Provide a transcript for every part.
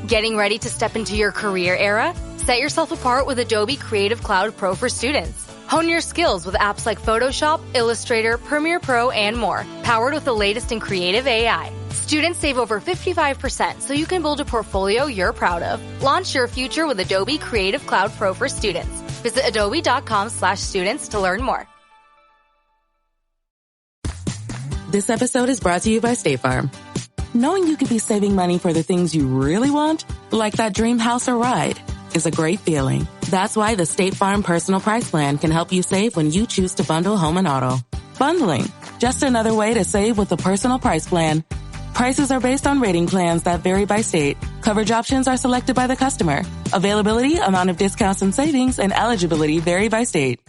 Getting ready to step into your career era? Set yourself apart with Adobe Creative Cloud Pro for students. Hone your skills with apps like Photoshop, Illustrator, Premiere Pro, and more, powered with the latest in creative AI. Students save over 55% so you can build a portfolio you're proud of. Launch your future with Adobe Creative Cloud Pro for students. Visit adobe.com/students to learn more. This episode is brought to you by State Farm. Knowing you could be saving money for the things you really want, like that dream house or ride, is a great feeling. That's why the State Farm Personal Price Plan can help you save when you choose to bundle home and auto. Bundling, just another way to save with the Personal Price Plan. Prices are based on rating plans that vary by state. Coverage options are selected by the customer. Availability, amount of discounts and savings, and eligibility vary by state.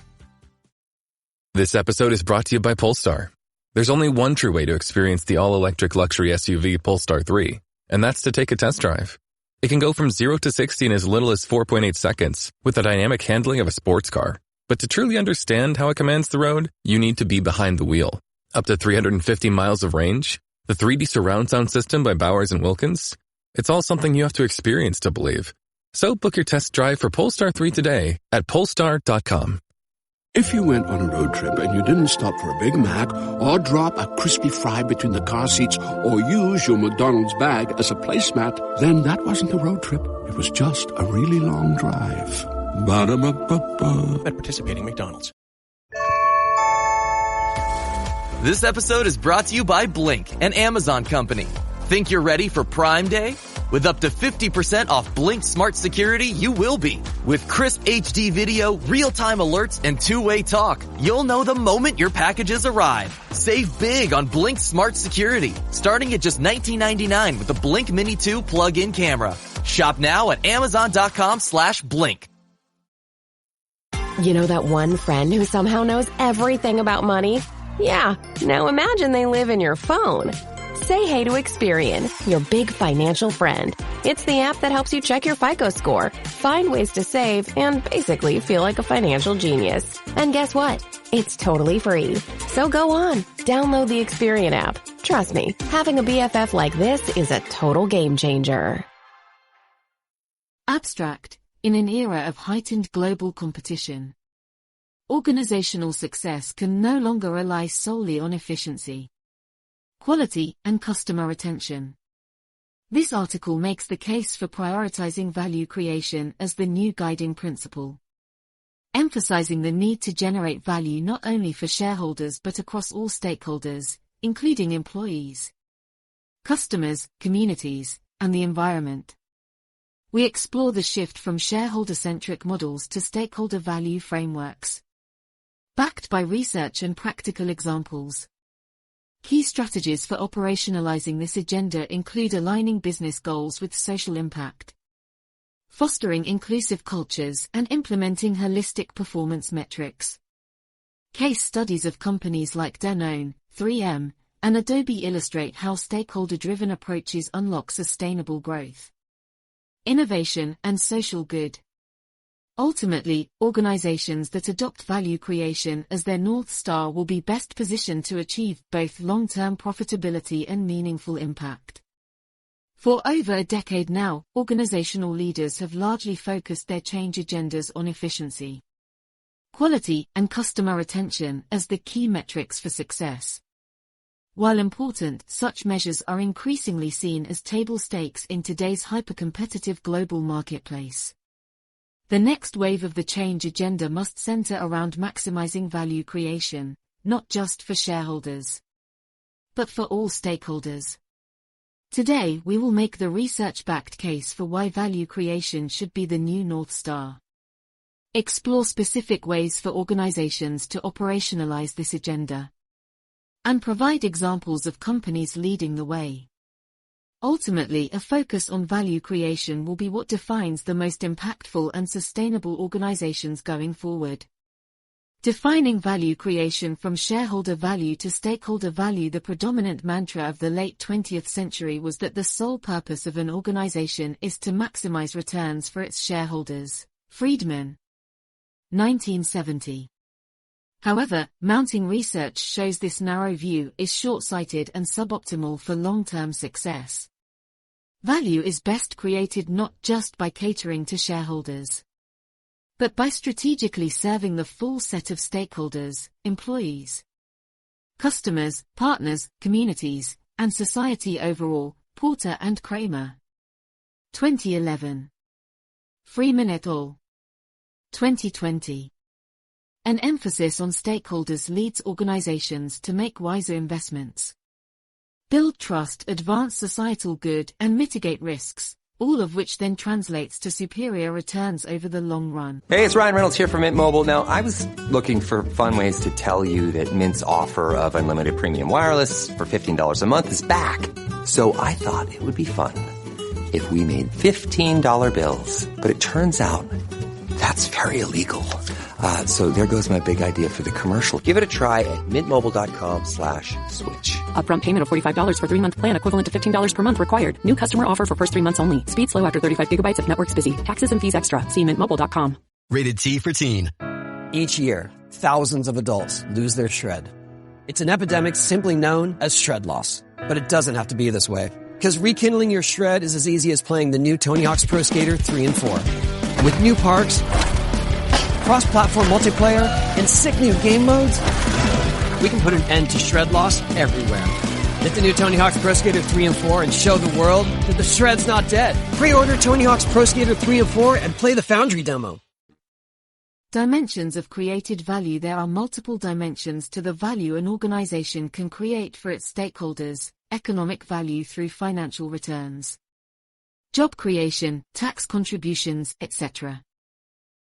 This episode is brought to you by Polestar. There's only one true way to experience the all-electric luxury SUV Polestar 3, and that's to take a test drive. It can go from 0 to 60 in as little as 4.8 seconds with the dynamic handling of a sports car. But to truly understand how it commands the road, you need to be behind the wheel. Up to 350 miles of range, the 3D surround sound system by Bowers & Wilkins. It's all something you have to experience to believe. So book your test drive for Polestar 3 today at polestar.com. If you went on a road trip and you didn't stop for a Big Mac or drop a crispy fry between the car seats or use your McDonald's bag as a placemat, then that wasn't a road trip. It was just a really long drive. Ba-da-ba-ba-ba. At participating McDonald's. This episode is brought to you by Blink, an Amazon company. Think you're ready for Prime Day? With up to 50% off Blink Smart Security, you will be. With crisp HD video, real-time alerts, and two-way talk, you'll know the moment your packages arrive. Save big on Blink Smart Security, starting at just $19.99 with the Blink Mini 2 plug-in camera. Shop now at amazon.com/blink. You know that one friend who somehow knows everything about money? Yeah, now imagine they live in your phone. Say hey to Experian, your big financial friend. It's the app that helps you check your FICO score, find ways to save, and basically feel like a financial genius. And guess what? It's totally free. So go on, download the Experian app. Trust me, having a BFF like this is a total game changer. Abstract, in an era of heightened global competition, organizational success can no longer rely solely on efficiency, quality, and customer retention. This article makes the case for prioritizing value creation as the new guiding principle, emphasizing the need to generate value not only for shareholders but across all stakeholders, including employees, customers, communities, and the environment. We explore the shift from shareholder-centric models to stakeholder value frameworks, backed by research and practical examples. Key strategies for operationalizing this agenda include aligning business goals with social impact, fostering inclusive cultures, and implementing holistic performance metrics. Case studies of companies like Danone, 3M, and Adobe illustrate how stakeholder-driven approaches unlock sustainable growth, innovation, and social good. Ultimately, organizations that adopt value creation as their North Star will be best positioned to achieve both long-term profitability and meaningful impact. For over a decade now, organizational leaders have largely focused their change agendas on efficiency, quality, and customer retention as the key metrics for success. While important, such measures are increasingly seen as table stakes in today's hyper-competitive global marketplace. The next wave of the change agenda must center around maximizing value creation, not just for shareholders, but for all stakeholders. Today, we will make the research-backed case for why value creation should be the new North Star. Explore specific ways for organizations to operationalize this agenda, and provide examples of companies leading the way. Ultimately, a focus on value creation will be what defines the most impactful and sustainable organizations going forward. Defining value creation from shareholder value to stakeholder value. The predominant mantra of the late 20th century was that the sole purpose of an organization is to maximize returns for its shareholders. Friedman, 1970. However, mounting research shows this narrow view is short-sighted and suboptimal for long-term success. Value is best created not just by catering to shareholders, but by strategically serving the full set of stakeholders, employees, customers, partners, communities, and society overall. Porter and Kramer. 2011. Freeman et al. 2020. An emphasis on stakeholders leads organizations to make wiser investments, build trust, advance societal good, and mitigate risks, all of which then translates to superior returns over the long run. Hey, it's Ryan Reynolds here from Mint Mobile. Now, I was looking for fun ways to tell you that Mint's offer of unlimited premium wireless for $15 a month is back. So I thought it would be fun if we made $15 bills. But it turns out that's very illegal. So there goes my big idea for the commercial. Give it a try at mintmobile.com/switch. Upfront payment of $45 for 3-month plan equivalent to $15 per month required. New customer offer for first 3 months only. Speed slow after 35 gigabytes if network's busy. Taxes and fees extra. See mintmobile.com. Rated T for teen. Each year, thousands of adults lose their shred. It's an epidemic simply known as shred loss. But it doesn't have to be this way. Because rekindling your shred is as easy as playing the new Tony Hawk's Pro Skater 3 and 4. With new parks, cross-platform multiplayer, and sick new game modes, we can put an end to shred loss everywhere. Get the new Tony Hawk's Pro Skater 3 and 4 and show the world that the shred's not dead. Pre-order Tony Hawk's Pro Skater 3 and 4 and play the Foundry demo. Dimensions of created value. There are multiple dimensions to the value an organization can create for its stakeholders: economic value through financial returns, job creation, tax contributions, etc.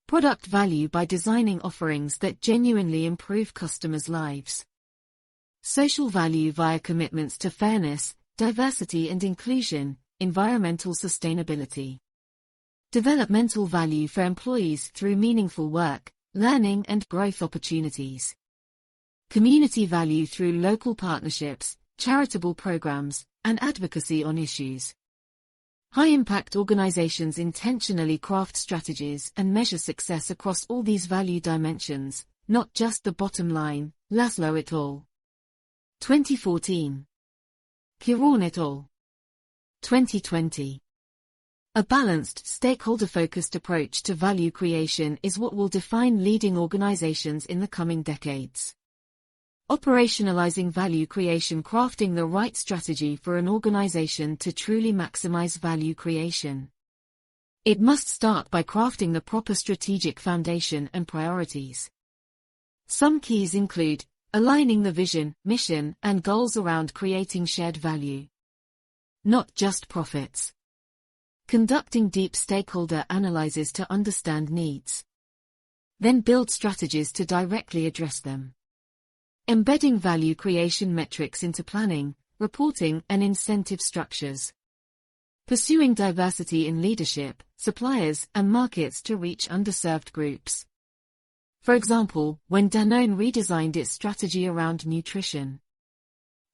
Product value by designing offerings that genuinely improve customers' lives. Social value via commitments to fairness, diversity and inclusion, environmental sustainability. Developmental value for employees through meaningful work, learning and growth opportunities. Community value through local partnerships, charitable programs, and advocacy on issues. High-impact organizations intentionally craft strategies and measure success across all these value dimensions, not just the bottom line. Laszlo et al. 2014. Kiron et al. 2020. A balanced, stakeholder-focused approach to value creation is what will define leading organizations in the coming decades. Operationalizing value creation. Crafting the right strategy for an organization to truly maximize value creation. It must start by crafting the proper strategic foundation and priorities. Some keys include aligning the vision, mission, and goals around creating shared value, not just profits. Conducting deep stakeholder analyses to understand needs. Then build strategies to directly address them. Embedding value creation metrics into planning, reporting, and incentive structures. Pursuing diversity in leadership, suppliers, and markets to reach underserved groups. For example, when Danone redesigned its strategy around nutrition,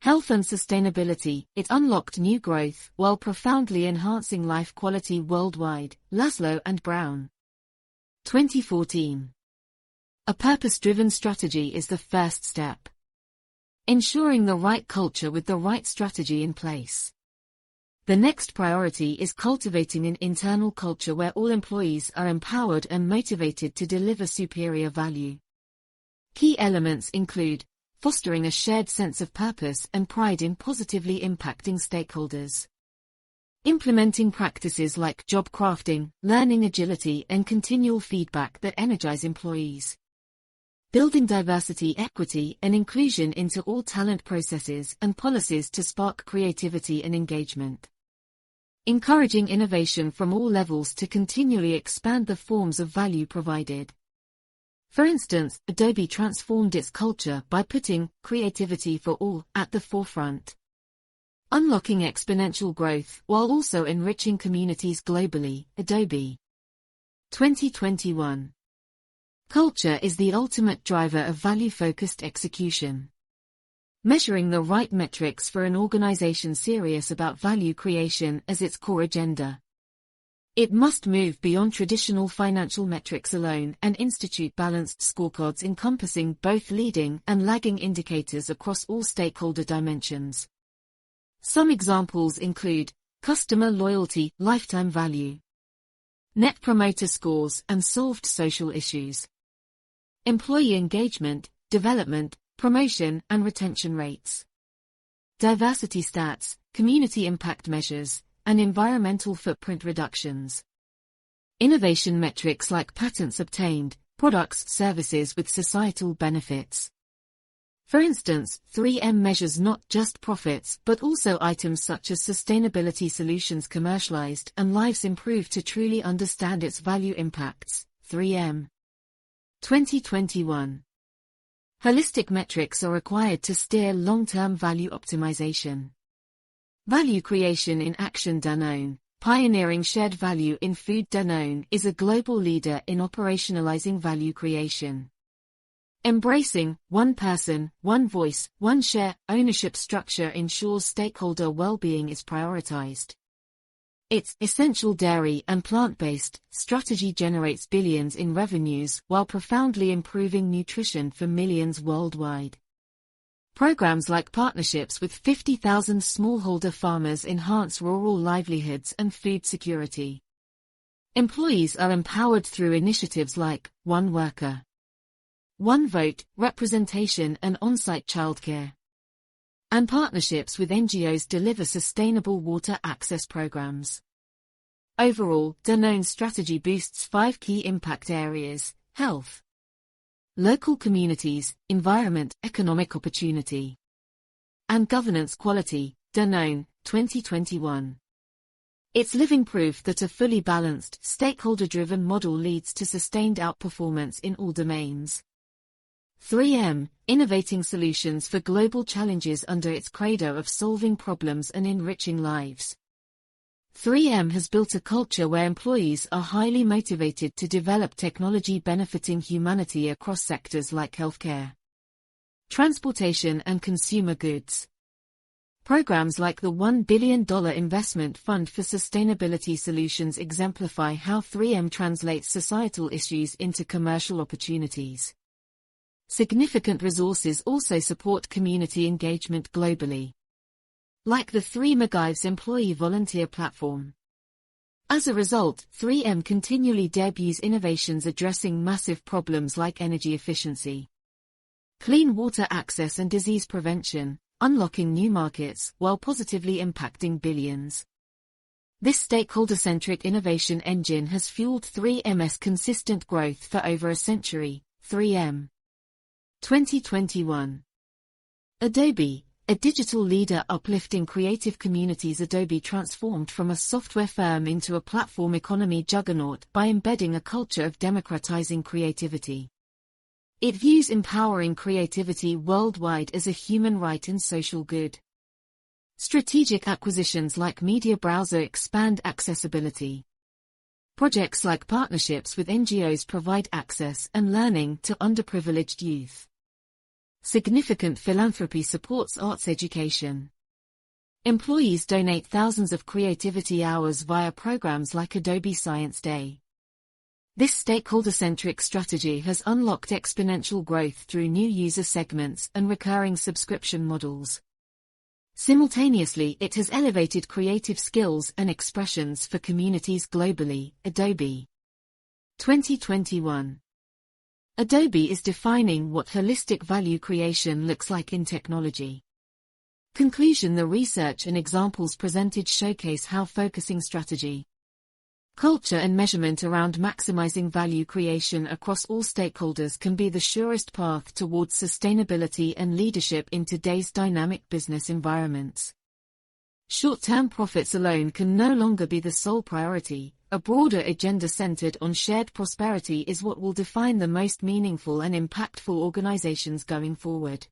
health and sustainability, it unlocked new growth while profoundly enhancing life quality worldwide. Laszlo and Brown. 2014. A purpose-driven strategy is the first step. Ensuring the right culture with the right strategy in place. The next priority is cultivating an internal culture where all employees are empowered and motivated to deliver superior value. Key elements include fostering a shared sense of purpose and pride in positively impacting stakeholders. Implementing practices like job crafting, learning agility, and continual feedback that energize employees. Building diversity, equity, and inclusion into all talent processes and policies to spark creativity and engagement. Encouraging innovation from all levels to continually expand the forms of value provided. For instance, Adobe transformed its culture by putting creativity for all at the forefront. Unlocking exponential growth while also enriching communities globally. Adobe. 2021. Culture is the ultimate driver of value-focused execution. Measuring the right metrics for an organization serious about value creation as its core agenda. It must move beyond traditional financial metrics alone and institute balanced scorecards encompassing both leading and lagging indicators across all stakeholder dimensions. Some examples include customer loyalty, lifetime value, Net Promoter Scores, and solved social issues, employee engagement, development, promotion, and retention rates, diversity stats, community impact measures, and environmental footprint reductions. Innovation metrics like patents obtained, products, services with societal benefits. For instance, 3M measures not just profits but also items such as sustainability solutions commercialized and lives improved to truly understand its value impacts. 3M. 2021. Holistic metrics are required to steer long-term value optimization. Value creation in action. Danone, pioneering shared value in food. Danone is a global leader in operationalizing value creation. Embracing one person, one voice, one share ownership structure ensures stakeholder well-being is prioritized. Its essential dairy and plant-based strategy generates billions in revenues while profoundly improving nutrition for millions worldwide. Programs like partnerships with 50,000 smallholder farmers enhance rural livelihoods and food security. Employees are empowered through initiatives like One Worker, One Vote, representation and on-site childcare. And partnerships with NGOs deliver sustainable water access programs. Overall, Danone's strategy boosts 5 key impact areas: health, local communities, environment, economic opportunity, and governance quality. Danone, 2021. It's living proof that a fully balanced, stakeholder-driven model leads to sustained outperformance in all domains. 3M, innovating solutions for global challenges under its credo of solving problems and enriching lives. 3M has built a culture where employees are highly motivated to develop technology benefiting humanity across sectors like healthcare, transportation, and consumer goods. Programs like the $1 billion Investment Fund for Sustainability Solutions exemplify how 3M translates societal issues into commercial opportunities. Significant resources also support community engagement globally, like the 3 McGives employee volunteer platform. As a result, 3M continually debuts innovations addressing massive problems like energy efficiency, clean water access, and disease prevention, unlocking new markets while positively impacting billions. This stakeholder-centric innovation engine has fueled 3M's consistent growth for over a century. 3M. 2021. Adobe, a digital leader uplifting creative communities. Adobe transformed from a software firm into a platform economy juggernaut by embedding a culture of democratizing creativity. It views empowering creativity worldwide as a human right and social good. Strategic acquisitions like Media Browser expand accessibility. Projects like partnerships with NGOs provide access and learning to underprivileged youth. Significant philanthropy supports arts education. Employees donate thousands of creativity hours via programs like Adobe Science Day. This stakeholder-centric strategy has unlocked exponential growth through new user segments and recurring subscription models. Simultaneously, it has elevated creative skills and expressions for communities globally. Adobe. 2021. Adobe is defining what holistic value creation looks like in technology. Conclusion: the research and examples presented showcase how focusing strategy, culture, and measurement around maximizing value creation across all stakeholders can be the surest path towards sustainability and leadership in today's dynamic business environments. Short-term profits alone can no longer be the sole priority. A broader agenda centered on shared prosperity is what will define the most meaningful and impactful organizations going forward.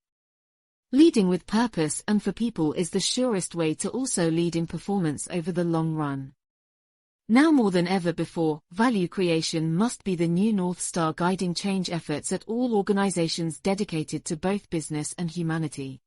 Leading with purpose and for people is the surest way to also lead in performance over the long run. Now more than ever before, value creation must be the new North Star guiding change efforts at all organizations dedicated to both business and humanity.